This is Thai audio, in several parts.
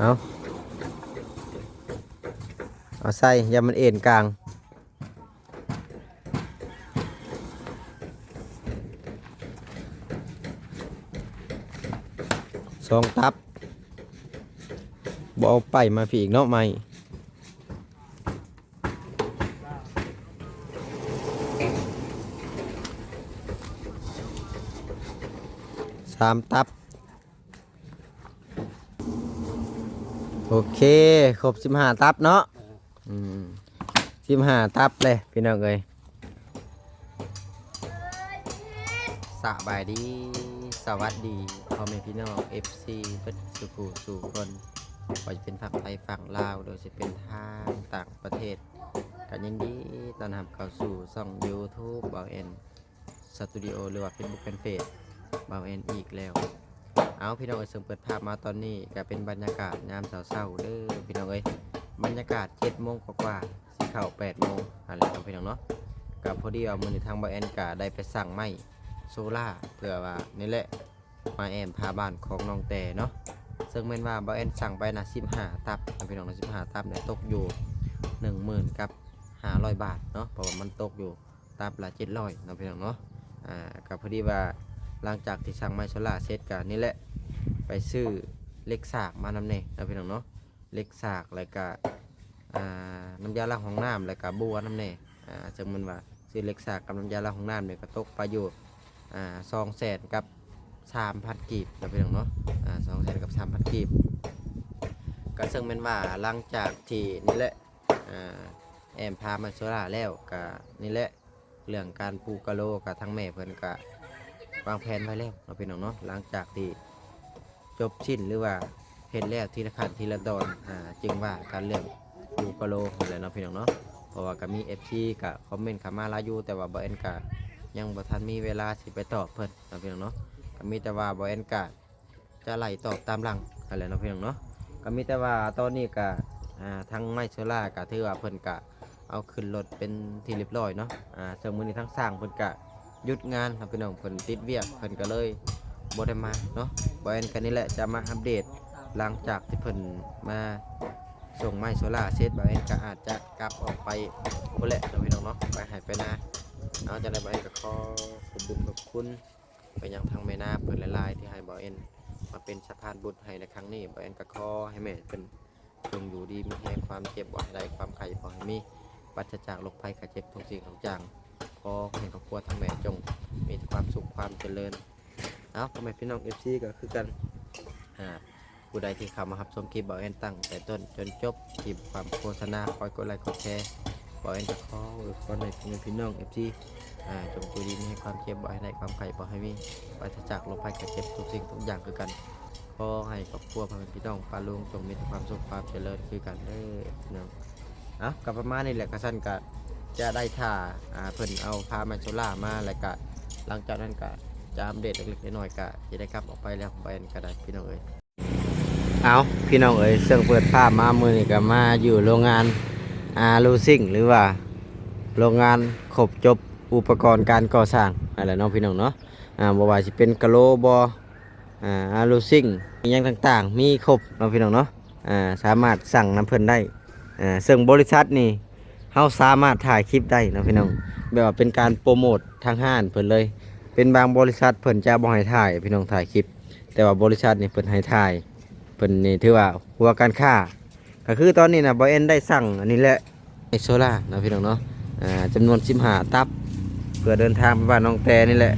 เอาเอาใส่อย่ามันเอ็นกลางสองตับบ่เอาไปมาพี่อีกเนาะใหม่สามตับโอเคครบ15ตับเนาะ15ตับเลยพี่น้องเอ้ยสบายดีสวัสดีพ่อแม่พี่น้อง FC เบิดสู่คนว่าจะเป็นฝั่งไทยฝั่งลาวโดยจะเป็นทางต่างประเทศกันยินดีต้อนรับเข้าสู่ช่อง YouTube บ่าวเอ็นสตูดิโอหรือว่า Facebook Fanpage บ่าวเอ็นอีกแล้วเอาพี่น้องเอ้ยเสริมเปิดภาพมาตอนนี้ก็เป็นบรรยากาศยามเช้าๆเด้อพี่น้องเอ้ยบรรยากาศ7 โมงกว่าสิเข้า8 โมงอะไรครับพี่น้องเนาะกับพอดีเอามือทางบ่าวเอ็นก็ได้ไปสั่งไม้โซล่าเพื่อว่านี่แหละมาแอมพาบ้านของน้องแต่เนาะซึ่งแม่นว่าบ่าวเอ็นสั่งไปนะ15ตับพี่น้องนะ15ตับเนี่ยตกอยู่ 10,000 กับ500 บาทเนาะเพราะว่ามันตกอยู่ตับละ700เนาะพี่น้องเนาะกับพอดีว่าหลังจากที่สั่งไม้โซล่าเสร็จกันนี่แหละไปซื้อเหล็กสากมานำเน่นะพี่น้องเนาะเหล็กสากแล้วก็น้ำยาล้างห้องน้ำแล้วก็บัวน้ำเน่ซึ่งมันว่าซื้อเหล็กสากกับน้ำยาล้างห้องน้ำเนี่ยก็ตกไปอยู่200,000 กับ 3,000 กีบนะพี่น้องเนาะ200,000 กับ 3,000 กีบก็ซึ่งเป็นว่าหลังจากที่นี่แหละแอมพามาโซล่าแล้วก็นี่แหละเรื่องการปลูกกะโหลกับทั้งแม่เพิ่นก็วางแผนไว้แล้วนะพี่น้องเนาะหลังจากที่จบชิ้นหรือว่าเห็นแล้วทีละขั้นทีละตอนจึงว่าการเรื่องปลูกกะโหลอะไรเนาะพี่น้องเนาะเพราะว่าก็มี FC ก็คอมเมนต์เข้ามาหลายอยู่แต่ว่าบ่เอ็นก็ยังบ่ทันมีเวลาสิไปตอบเพิ่นนะพี่น้องเนาะก็มีแต่ว่าบ่เอ็นก็จะไล่ตอบตามหลังอะไรเนาะพี่น้องเนาะก็มีแต่ว่าตอนนี้ก็ทั้งไม้โซล่าก็ถือว่าเพิ่นก็เอาขึ้นรถเป็นที่เรียบร้อยเนาะซึ่งมื้อนี้ทั้งสร้างเพิ่นก็หยุดงานครับพี่น้องเพิ่นติดเวียกเพิ่นก็เลยบ่ได้มาเนาะบ่เอ็นกันนี่แหละจะมาอัปเดตหลังจากที่เพิ่นมาส่งไม้โซล่าเสร็จบ่เอ็นก็อาจจะกลับออกไปพุ่นแหละเนาะพี่น้องเนาะไปให้ไปนาเอาจังได๋บ่เอ็นก็ขอขอบคุณขอบคุณไปยังทางแม่นาเพิ่นหลายๆที่ให้บ่เอ็นมาเป็นสะพานบุญให้ในครั้งนี้บ่เอ็นก็ขอให้แม่เพิ่นจงอยู่ดีมีแรงความเจ็บบ่ให้ได้ความไข้บ่ให้มีปราศจากโรคภัยไข้เจ็บทุกสิ่งทุกอย่างขอให้ครอบครัวทั้งแม่จงมีความสุขความเจริญเอาพ่อแม่พี่น้อง FC ก็คือกันผู้ใดที่เข้ามารับชมคลิปบ่าวเอ็นตั้งแต่ต้นจนจบคลิปความโฆษณาคอยกดไลค์กดแชร์บ่าวเอ็นจะขอให้พ่อแม่พี่น้อง FC จงอยู่ดีมีความเจ็บบ่ให้ได้ความไข้บ่ให้มีปราศจากโรคภัยไข้เจ็บทุกสิ่งทุกอย่างคือกันขอให้ครอบครัวพ่อแม่พี่น้องปาลุงจงมีความสุขความเจริญคือกันเด้อพี่น้องกับประมาณนี้แหละกระสั้นก็จะได้ท่าเพิ่นเอาพามาโซล่ามาแล้วก็หลังจากนั้นก็จะอัปเดตเล็กๆน้อยๆก็จะได้กลับออกไปแล้วไปก็ได้พี่น้องเอ้ยเอาพี่น้องเอ้ยเสื่องเปิดภาพมามือนี่ก็มาอยู่โรงงานลูซิ่งหรือว่าโรงงานครบจบอุปกรณ์การก่อสร้างอะไรเนาะพี่น้องเนาะบ่ว่าสิเป็นกะโหลบ่ลูซิ่งอย่างต่างๆมีครบเนาะพี่น้องเนาะสามารถสั่งน้ำเพิ่นได้ซึ่งบริษัทนี่เฮาสามารถถ่ายคลิปได้นะพี่น้องแบบว่าเป็นการโปรโมททางห้านเพิ่นเลยเป็นบางบริษัทเพิ่นจะบ่ให้ถ่ายพี่น้องถ่ายคลิปแต่ว่าบริษัทนี่เพิ่นให้ถ่ายเพิ่นนี่ถือว่าหัวการค้าก็คือตอนนี้นะบ่เอ็นได้สั่งอันนี้แหละไอโซล่านะพี่น้องเนาะจำนวน15ตับเพื่อเดินทางไปบ้านน้องแต่นี่แหละ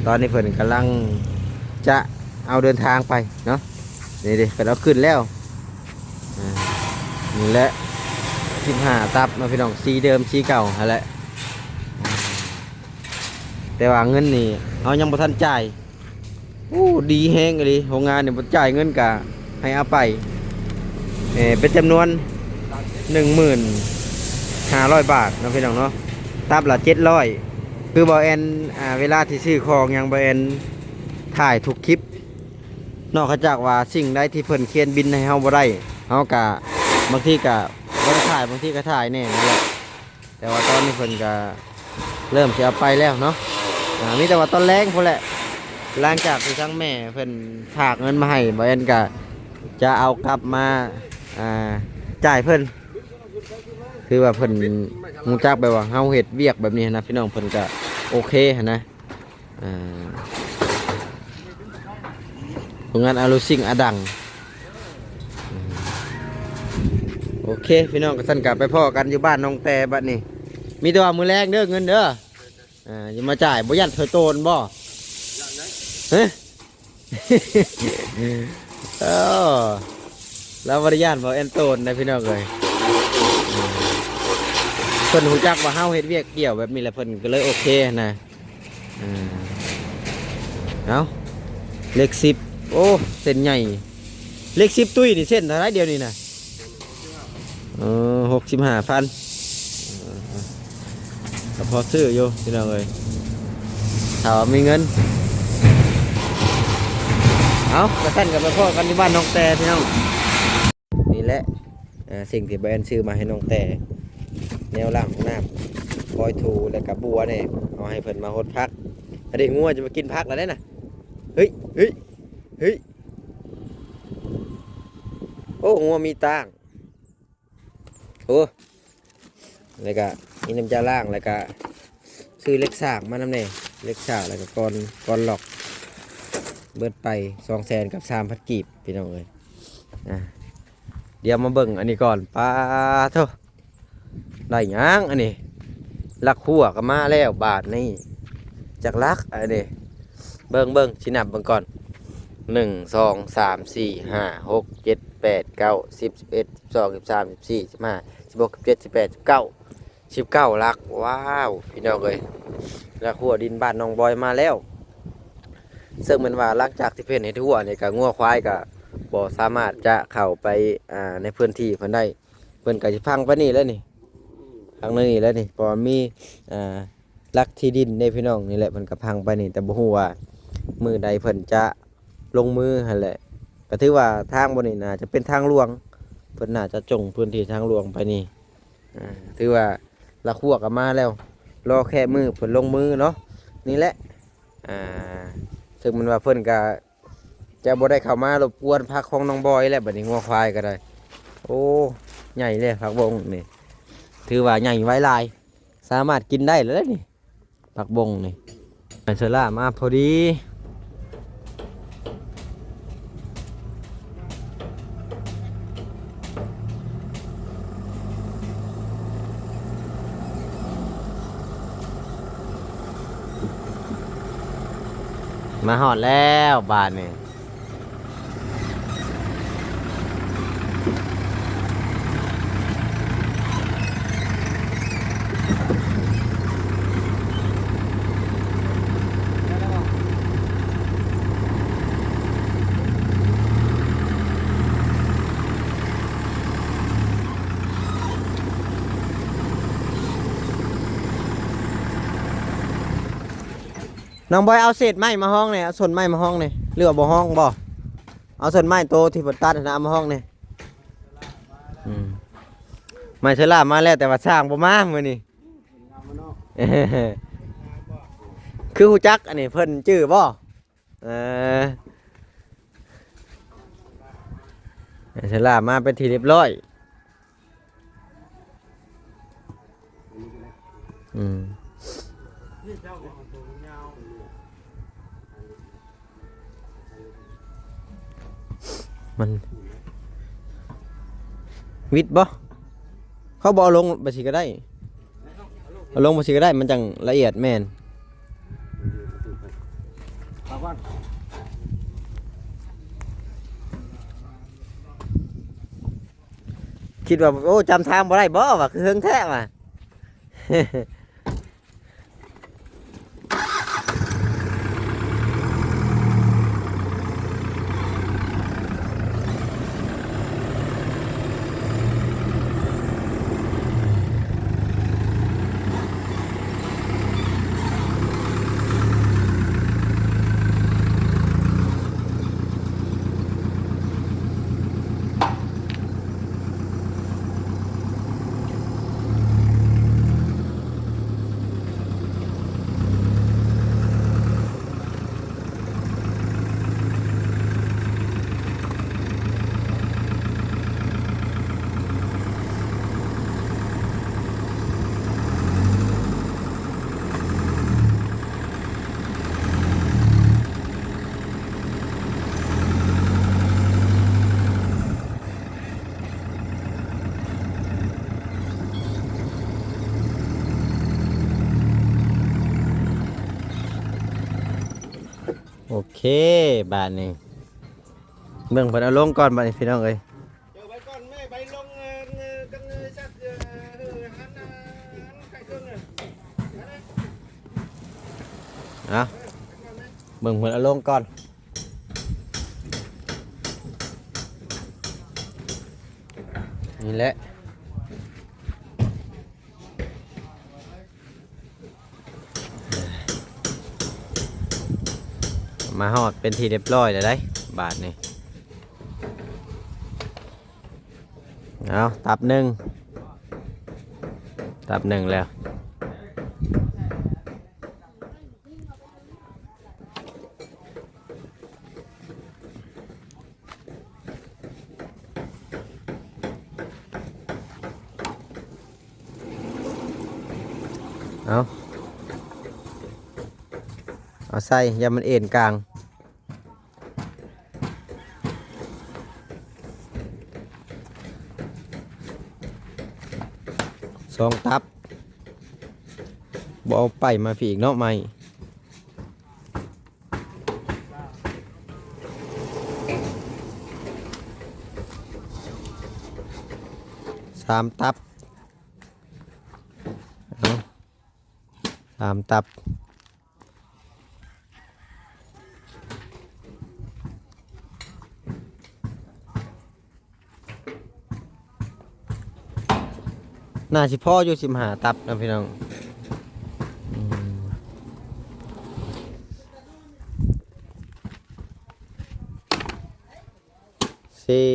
ตอนนี้เพิ่นกำลังจะเอาเดินทางไปเนาะนี่ดิเพิ่นเอาขึ้นแล้วนี่แหละ15ตับนะพี่น้องสีเดิมสีเก่าหั่นแหละแต่ว่าเงินนี่เอายังบ่ทันจ่ายดีแฮงเลยโรงงานนี่บ่จ่ายเงินกะให้เอาไปเป็นจำนวน 15,000 บาทนะพี่น้องเนาะตับละ700คือบ่แอนเวลาที่ซื้อของยังบ่แอนถ่ายทุกคลิปนอกจากว่าสิ่งใดที่เพิ่นเขียนบินให้เฮาบ่ได้เฮากะบางทีกะบ่ได้ถ่ายบางทีก็ถ่ายแน่นั่นแหละแต่ว่าตอนนี้เพิ่นก็เริ่มสิเอาไปแล้วเนาะมีแต่ว่าตอนแรงพุ่นแหละหลังจากที่ทั้งแม่เพิ่นฝากเงินมาให้บ่แอนก็ จะเอากลับมาอ่าจ่ายเพิ่นคือว่าเพิ่นฮู้จักแบบว่าเฮาเฮ็ดเวียกแบบนี้นะพี่น้องเพิ่นก็โอเคหันนะอ่าโรงงานอารุซิงอดังโอเคพี่น้องก็สั่นกลับไปพ่อกันอยู่บ้านน้องแต่บัดนี้มีแต่ว่ามื้อแรกเด้อเงินเด้ออย่ามาจ่ายบ่ยันเธอโตนบ่เฮ้ย เออแล้วบริญาณบอกแอนโตนนะพี่น้องเลยเพิ่นหูจักว่าเฮาเฮ็ดเวียกเกี่ยวแบบนี้แหละเพิ่นก็เลยโอเคนะเอาเลข10โอ้เส้นใหญ่เลข10ตุ้ยนี่เส้นเท่าไรเดียวนี่นะ65,000ก็พอซื้ออยู่พี่น้องเลยถ้าว่ามีเงินเอากระสั้นกับไปพ่อกันที่บ้านน้องแต่พี่น้องนี่แหละสิ่งที่แบรนด์ซื้อมาให้น้องแต่แนวล่างของน้ำคอยถูและกับบัวเนี่ยเอาให้เพิ่นมาหดพักถ้าเด็กงัวจะมากินพักแล้วได้น่ะเฮ้ยเฮ้ยเฮ้ยโอ้งัวมีตังโอ้แล้วก็มีน้ำยาล่างแล้วก็ซื้อเล็กสากมานำเนี่ยเล็กสากแล้วก็ก้อนหลอกเบิดไป200,000กับ3,000กีบพี่น้องเลยเดี๋ยวมาเบิ่งอันนี้ก่อนป้าเถอะได้ยังอันนี้ลักหัวก็มาแล้วบาทนี่จากลักอันนี้เบิ่งชินับเบิ่งก่อน1 2 3 4 5 6 7 8 9 10 11 12 13 14 15 16 17 18 19ลักว้าวพี่น้องเลยลักหัวดินบ้านน้องบอยมาแล้วซึ่งมันว่าลักจากที่เพิ่นให้ทั่วนี่ก็งัวควายก็บ่สามารถจะเข้าไปในพื้นที่เพิ่นได้เพิ่นก็สิพังไปนี่แล้วนี่พังนี่แล้วนี่พอมีลักที่ดินในพี่น้องนี่แหละเพิ่นก็พังไปนี่แต่บ่ฮู้ว่ามือใดเพิ่นจะลงมือหั่นแหละก็ถือว่าทางบ่นี่น่าจะเป็นทางหลวงเพิ่นน่าจะจงพื้นที่ทางหลวงไปนี่ถือว่าลักหัวก็มาแล้วรอแค่มือเพิ่นลงมือเนาะนี่แหละซึ่งมันว่าเพิ่นก็จะบ่ได้เข้ามารบกวนพักของน้องบอยแล้วบัดนี้งัวควายก็ได้โอ้ใหญ่เลยผักบงนี่ถือว่าใหญ่ไว้ลายสามารถกินได้แล้วนี่ผักบงนี่เชล่ามาพอดีมาหอดแล้วบาทนี่น้องบอยเอาเศษไม้มาห้องเนี่ยเอาส่วนไม้มาห้องเนี่ยเลือกบ่ห้องบ่เอาส่วนไม้โตที่ปตัดนะมาห้องเนี่ยไม้เชล่ามาแล้วแต่ว่าสร้างบ่มามื้อนี้คือฮู้จักอันนี้เพิ่นชื่อบ่เชล่ามาเป็นที่เรียบร้อยมันวิดบ่เขาบ่เอาลงบัญชีก็ได้เอาลงบัญชีก็ได้มันจังละเอียดแม่นคิดว่าโอ้จำทางบ่ได้บ่ว่าคือเฮิงแท้ว่ะ โอเคบาทนี่เบิ่งเพิ่นเอาลงก่อนบาดนี้พี่น้องเอ้ย เดี๋ยวไปก่อนแม่ไปลงกันชัดหันไข่เครื่องเนี่ย เอาเบิ่งเพิ่นเอาลงก่อนนี่แหละมาฮอดเป็นที่เรียบร้อยแล้วได้บาทนี่เอาตับหนึ่งแล้วเอาใส่อย่ามันเอ็นกลางสองตับบ่เอาไปมาผีอีกเนาะไม่สามตับเอาสามตับน่าสิพ่ออยู่15ตับนะพี่น้องสี่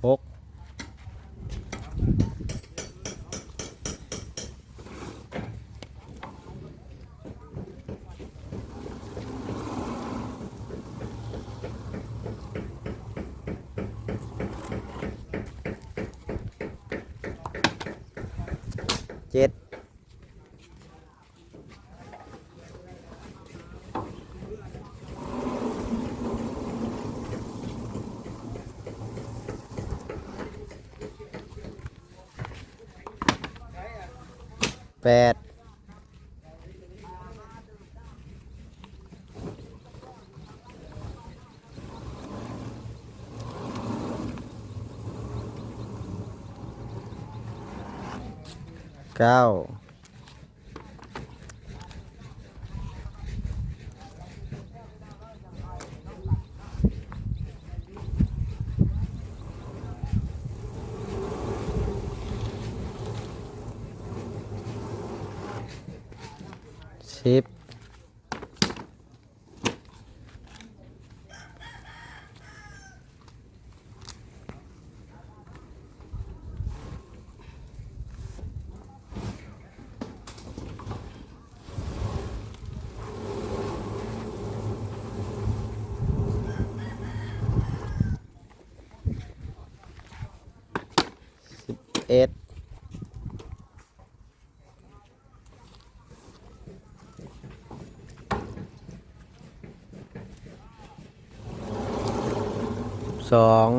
หกเจ็ดแปดเก้าสิบเอ็ดสอง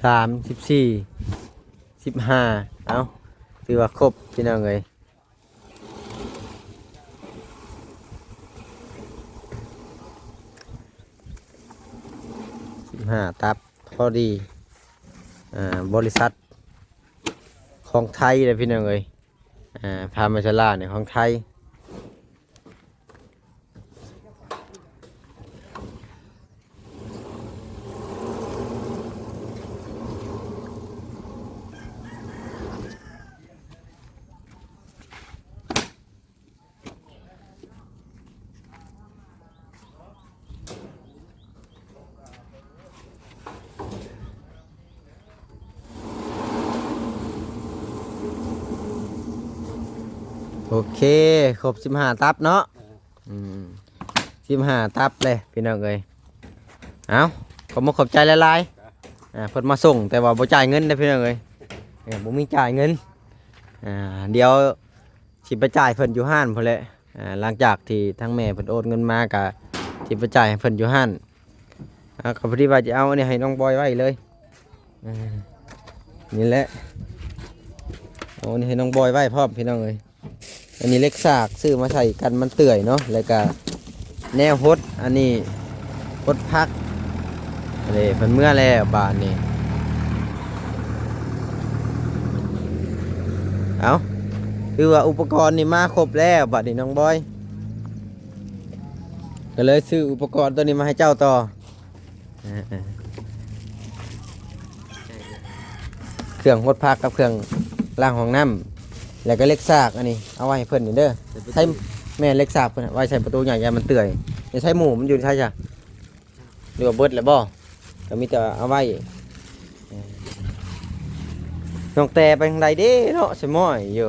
14 15เอาถือว่าครบพี่น้องเลย15ตับพอดีบริษัทของไทยเลยพี่น้องเลยพามาชลาเนี่ยของไทย โอเคครบ15ตับเนาะ15ตับเลยพี่น้องเอ้ยเอาขอบคุณขอบใจหลายๆเพิ่นมาส่งแต่ว่าบ่จ่ายเงินเด้อพี่น้องเอ้ยบ่มีจ่ายเงินเดี๋ยวสิไปจ่ายเพิ่นอยู่ห้านพุ่นแหละหลังจากที่ทั้งแม่เพิ่นโอนเงินมาก็สิไปจ่ายให้เพิ่นอยู่ห้านก็พอดีว่าจะเอาอันนี้ให้น้องบอยไว้เลยนี่แหละเอาอันนี้ให้น้องบอยไว้พร้อมพี่น้องเอ้ยอันนี้เล็กสากซื้อมาใส่กันมันเตื่อยเนาะแล้วก็แนวฮดอันนี้ฮดพักอะไรเพิ่นเมื่อแล้วบานนี้เอาคือว่าอุปกรณ์นี่มาครบแล้วบัดนี้น้องบอยก็เลยซื้ออุปกรณ์ตัวนี้มาให้เจ้าต่อเครื่องฮดพักกับเครื่องล้างห้องน้ำแล้วก็เล็กสากอันนี้เอาไว้ให้เพิ่นนี่เด้อใช้แม่เล็กสากเพิ่นไว้ใช้ประตูใหญ่ๆมันเตื่อยจะใช้หมูมันอยู่ใช่จ้ะหรือว่าเบิดแล้วบ่ก็มีแต่เอาไว้น้องแต่ไปทางใดเด้เนาะสมอยอยู่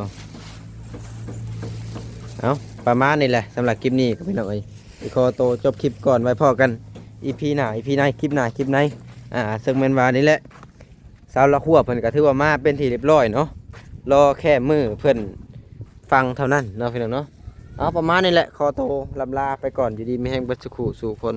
เอาประมาณนี้แหละสำหรับคลิปนี้ก็พี่น้องเอ้ยขอโตจบคลิปก่อนไว้พอกัน EP หน้า EP ไหนคลิปหน้าคลิปไหนซึ่งแม่นว่านี่แหละสาวละหัวเพิ่นก็ถือว่ามาเป็นที่เรียบร้อยเนาะรอแค่มือเพิ่นฟังเท่านั้นเนาะพี่น้องเนาะเอาประมาณนี้แหละขอโตลำลาไปก่อนอยู่ดีไม่แห้งบัดสุขุสู่คน